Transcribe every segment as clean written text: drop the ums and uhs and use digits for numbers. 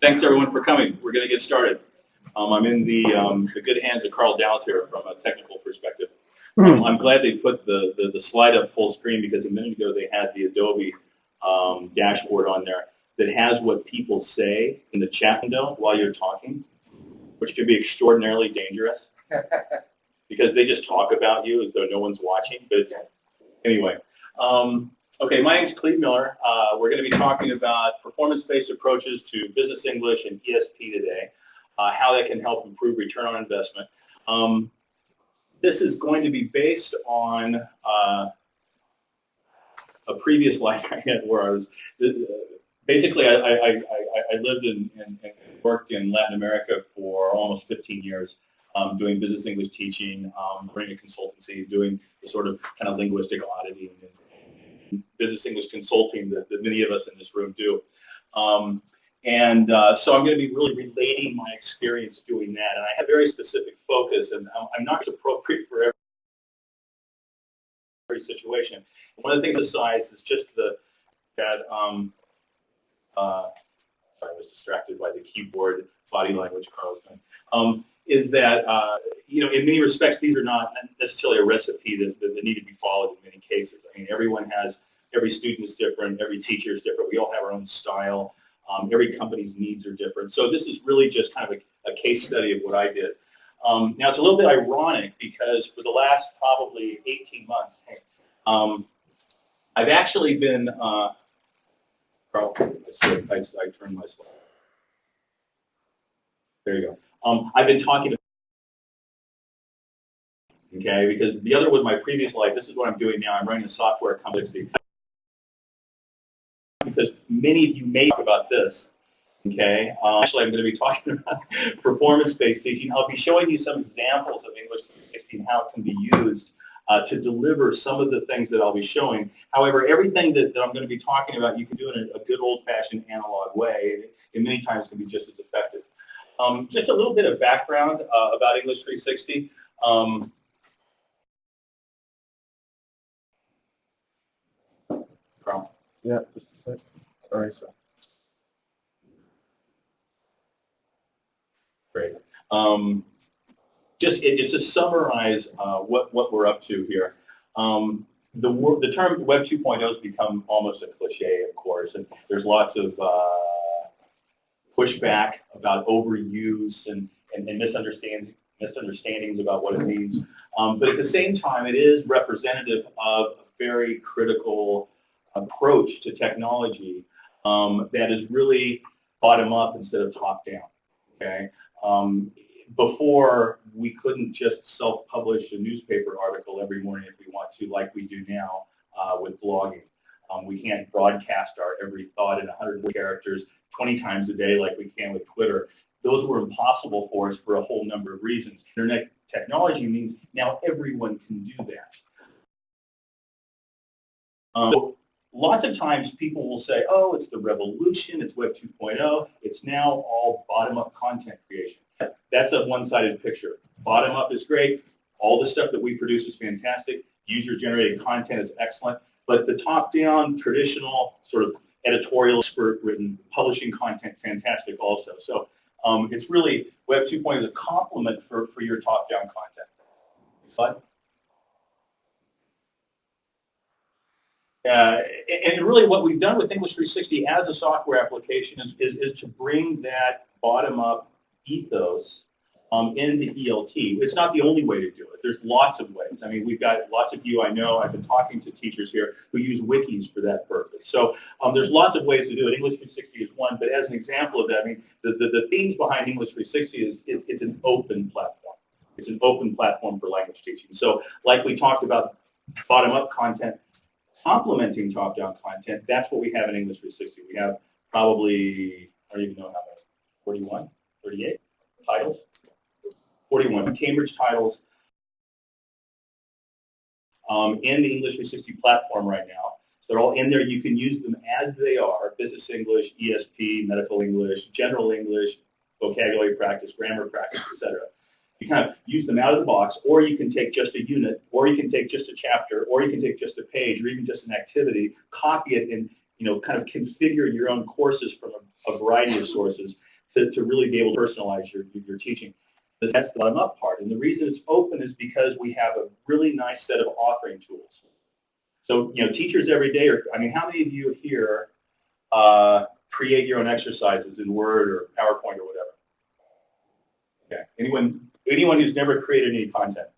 Thanks everyone for coming. We're going to get started. I'm in the good hands of Carl Dowd here from a technical perspective. I'm glad they put the slide up full screen because a minute ago they had the Adobe dashboard on there that has what people say in the chat window while you're talking, which can be extraordinarily dangerous because they just talk about you as though no one's watching. But anyway, okay, my name's Cleve Miller. We're going to be talking about performance-based approaches to business English and ESP today, how that can help improve return on investment. This is going to be based on a previous life I had where I was, basically I lived and worked in Latin America for almost 15 years, doing business English teaching, running a consultancy, doing the sort of kind of linguistic auditing and business English consulting that many of us in this room do. So I'm going to be really relating my experience doing that, and I have very specific focus, and I'm not appropriate for every situation. One of the things besides is just sorry, I was distracted by the keyboard body language Carl's doing. Is that, you know, in many respects, these are not necessarily a recipe that need to be followed in many cases. I mean, every student is different, every teacher is different, we all have our own style, every company's needs are different. So this is really just kind of a case study of what I did. Now, it's a little bit ironic because for the last probably 18 months, I've actually been, Carl, I turned my slide. There you go. I've been talking to, okay, because the other was my previous life. This is what I'm doing now. I'm running a software company. Because many of you may talk about this, okay? Actually, I'm going to be talking about performance-based teaching. I'll be showing you some examples of English 360 and how it can be used to deliver some of the things that I'll be showing. However, everything that I'm going to be talking about, you can do in a good old-fashioned analog way, and many times can be just as effective. Just a little bit of background about English 360. Carl? Yeah, just a sec. All right, sir. Great. Just to summarize what we're up to here. The term Web 2.0 has become almost a cliche, of course, and there's lots of pushback about overuse and misunderstandings about what it means. But at the same time, it is representative of a very critical approach to technology that is really bottom up instead of top down. Okay. Before, we couldn't just self-publish a newspaper article every morning if we want to, like we do now with blogging. We can't broadcast our every thought in 100 characters 20 times a day like we can with Twitter. Those were impossible for us for a whole number of reasons. Internet technology means now everyone can do that. Lots of times people will say, oh, it's the revolution, it's Web 2.0, it's now all bottom-up content creation. That's a one-sided picture. Bottom-up is great, all the stuff that we produce is fantastic, user-generated content is excellent, but the top-down, traditional, sort of editorial, expert-written publishing content, fantastic also. So it's really, Web 2.0 is a complement for your top-down content. But and really what we've done with English 360 as a software application is to bring that bottom-up ethos into ELT. It's not the only way to do it. There's lots of ways. I mean, we've got lots of you, I know, I've been talking to teachers here who use wikis for that purpose. So there's lots of ways to do it. English 360 is one, but as an example of that, I mean, the themes behind English 360 is it's an open platform. It's an open platform for language teaching. So like we talked about bottom-up content, complementing top-down content, that's what we have in English 360. We have probably, I don't even know how many, 41, 38 titles? 41 Cambridge titles in the English 360 platform right now. So they're all in there. You can use them as they are, business English, ESP, medical English, general English, vocabulary practice, grammar practice, etc. You kind of use them out of the box, or you can take just a unit, or you can take just a chapter, or you can take just a page, or even just an activity, copy it, and kind of configure your own courses from a variety of sources. to really be able to personalize your teaching. That's the bottom-up part. And the reason it's open is because we have a really nice set of authoring tools. So, teachers every day how many of you here create your own exercises in Word or PowerPoint or whatever? Okay. Anyone who's never created any content?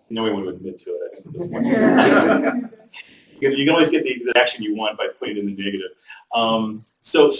No one would admit to it, I think, at this point. You can always get the action you want by putting it in the negative. So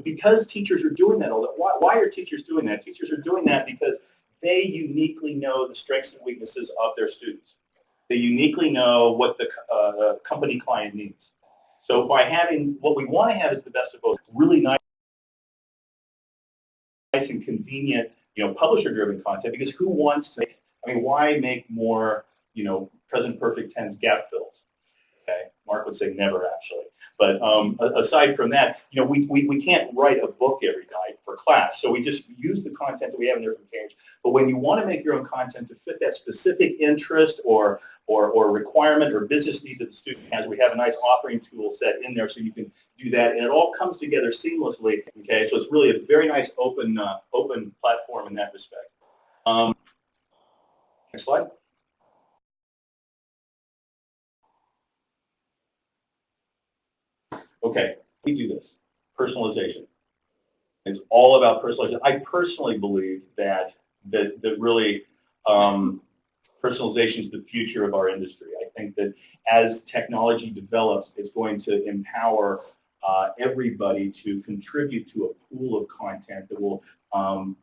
because teachers are doing that, why are teachers doing that? Teachers are doing that because they uniquely know the strengths and weaknesses of their students. They uniquely know what the company client needs. So by having, what we want to have is the best of both, really nice and convenient, publisher-driven content, because who wants to why make more, present perfect tense gap fills? Okay, Mark would say never, actually. But aside from that, we can't write a book every night for class, so we just use the content that we have in there from Cambridge. But when you want to make your own content to fit that specific interest or requirement or business need that the student has, we have a nice authoring tool set in there so you can do that, and it all comes together seamlessly. Okay, so it's really a very nice open platform in that respect. Next slide. Okay, we do this. Personalization. It's all about personalization. I personally believe that really personalization is the future of our industry. I think that as technology develops, it's going to empower everybody to contribute to a pool of content that will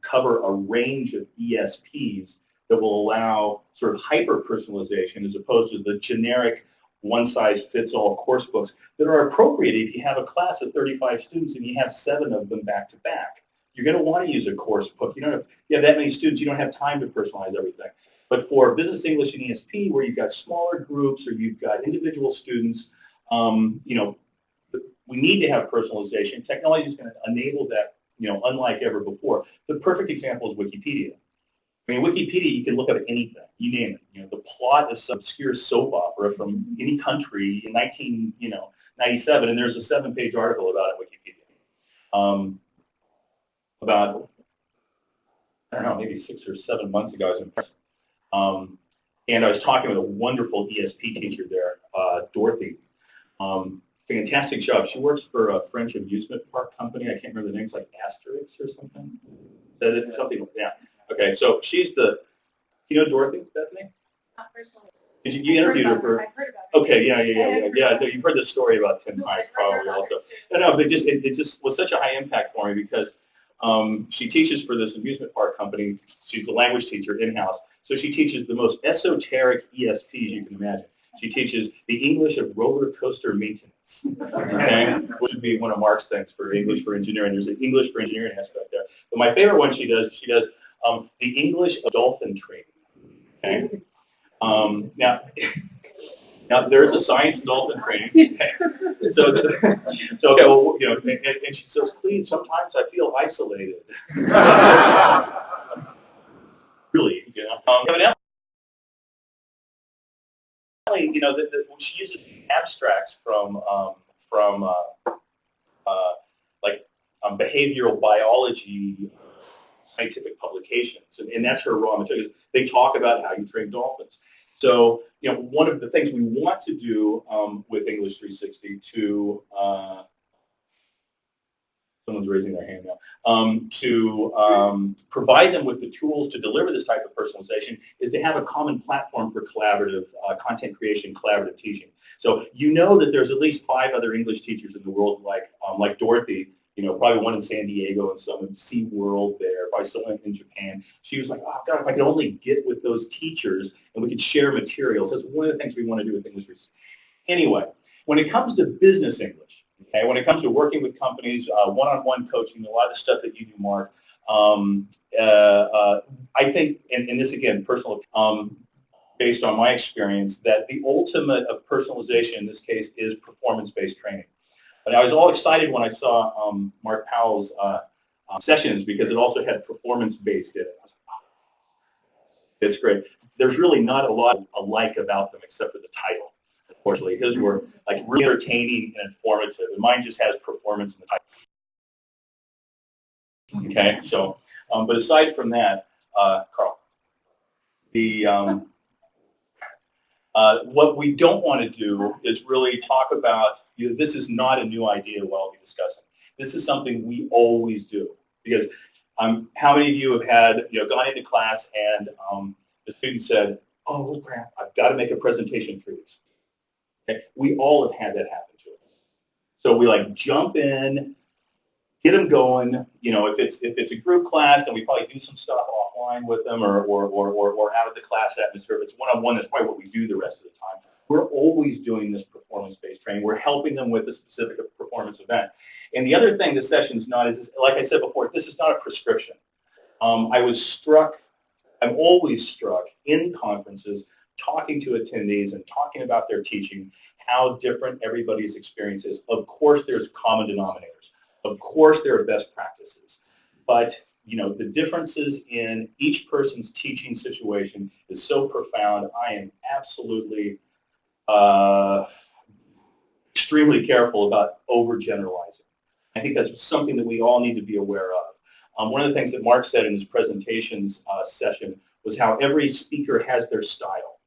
cover a range of ESPs that will allow sort of hyper-personalization as opposed to the generic one-size-fits-all course books that are appropriate if you have a class of 35 students and you have 7 of them back-to-back. You're going to want to use a course book. If you have that many students, you don't have time to personalize everything. But for Business English and ESP, where you've got smaller groups or you've got individual students, we need to have personalization. Technology is going to enable that, unlike ever before. The perfect example is Wikipedia. Wikipedia, you can look up anything, you name it. The plot of some obscure soap opera from any country in 1997, and there's a 7-page article about it in Wikipedia. About, I don't know, maybe 6 or 7 months ago, I was in Paris. And I was talking with a wonderful ESP teacher there, Dorothy. Fantastic job. She works for a French amusement park company. I can't remember the name. It's like Asterix or something. Is that something? Yeah. Okay, so she's Dorothy, Bethany? Not personally. Did you interview her for? I've heard about it. Okay, yeah. No, you've heard the story about 10 times probably also. No, but it just was such a high impact for me because she teaches for this amusement park company. She's the language teacher in-house. So she teaches the most esoteric ESPs you can imagine. She teaches the English of roller coaster maintenance, okay? Which would be one of Mark's things for English for engineering. There's an English for engineering aspect there. But my favorite one she does the English of dolphin training. Okay? Now there's a science in dolphin training. So okay, well, and she says, "Cleve, sometimes I feel isolated." Really, she uses abstracts from behavioral biology scientific publications, and that's her raw material. They talk about how you train dolphins. So, one of the things we want to do with English 360 to someone's raising their hand now, to provide them with the tools to deliver this type of personalization is to have a common platform for collaborative content creation, collaborative teaching. So that there's at least 5 other English teachers in the world like Dorothy, probably one in San Diego and some in SeaWorld there, probably someone in Japan. She was like, oh, God, if I could only get with those teachers and we could share materials. That's one of the things we want to do with English. Anyway, when it comes to business English, okay, when it comes to working with companies, one-on-one coaching, a lot of the stuff that you do, Mark, I think, and this again, personal, based on my experience, that the ultimate of personalization in this case is performance-based training. But I was all excited when I saw Mark Powell's sessions because it also had performance-based in it. I was like, oh, it's great. There's really not a lot alike about them except for the title. Unfortunately, his were really entertaining and informative, and mine just has performance in the title. Okay, so, but aside from that, Carl, the what we don't want to do is really talk about, this is not a new idea we'll all be discussing. This is something we always do. Because how many of you have had, gone into class and the student said, oh crap, I've got to make a presentation for these. Okay? We all have had that happen to us. So we like jump in, get them going. If it's a group class, then we probably do some stuff offline with them or out of the class atmosphere. If it's one-on-one, that's probably what we do the rest of the time. We're always doing this performance-based training. We're helping them with a specific performance event. And the other thing this session's not is, like I said before, this is not a prescription. I'm always struck in conferences talking to attendees and talking about their teaching, how different everybody's experience is. Of course, there's common denominators. Of course, there are best practices, but the differences in each person's teaching situation is so profound. I am absolutely extremely careful about overgeneralizing. I think that's something that we all need to be aware of. One of the things that Mark said in his presentations session was how every speaker has their style.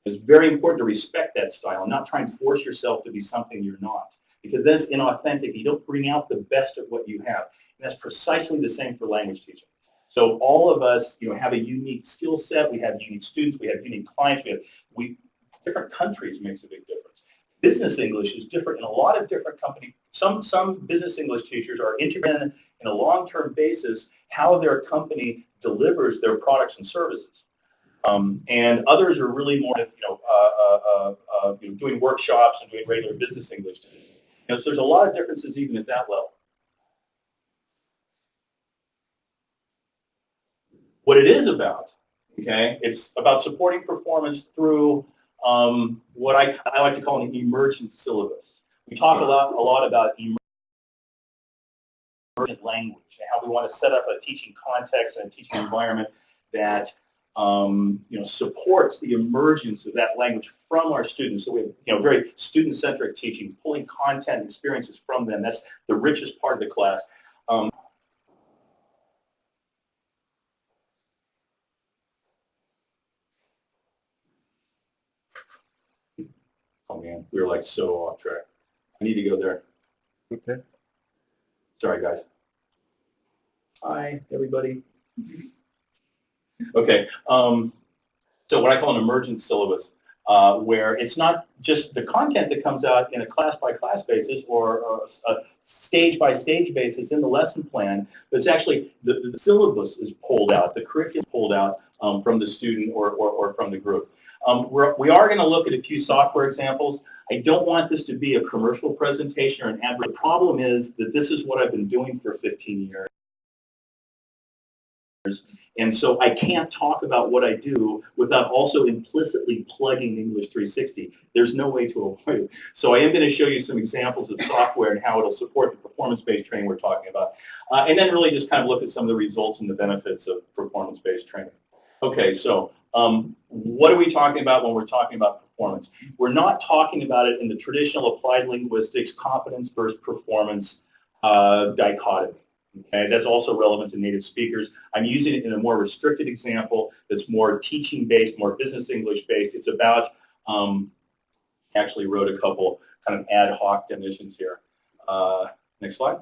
It's very important to respect that style and not try and force yourself to be something you're not, because that's inauthentic. You don't bring out the best of what you have. And that's precisely the same for language teaching. So all of us, have a unique skill set. We have unique students. We have unique clients. Different countries makes a big difference. Business English is different in a lot of different companies. Some business English teachers are integrated in a long-term basis how their company delivers their products and services. And others are really more, doing workshops and doing regular business English. So there's a lot of differences even at that level. What it is about, okay, it's about supporting performance through what I like to call an emergent syllabus. We talk a lot about emergent language and how we want to set up a teaching context and a teaching environment that supports the emergence of that language from our students. So we have very student-centric teaching, pulling content and experiences from them. That's the richest part of the class. Oh man, we were like so off track. I need to go there. Okay. Sorry, guys. Hi, everybody. Okay. So what I call an emergent syllabus, where it's not just the content that comes out in a class-by-class basis or a stage-by-stage basis in the lesson plan, but it's actually the syllabus is pulled out, the curriculum is pulled out from the student or from the group. We are going to look at a few software examples. I don't want this to be a commercial presentation or an ad. The problem is that this is what I've been doing for 15 years. And so I can't talk about what I do without also implicitly plugging English 360. There's no way to avoid it. So I am going to show you some examples of software and how it'll support the performance-based training we're talking about. And then really just kind of look at some of the results and the benefits of performance-based training. Okay, so what are we talking about when we're talking about performance? We're not talking about it in the traditional applied linguistics competence versus performance dichotomy. Okay, that's also relevant to native speakers. I'm using it in a more restricted example that's more teaching-based, more business English-based. It's about, actually wrote a couple kind of ad hoc definitions here. Next slide.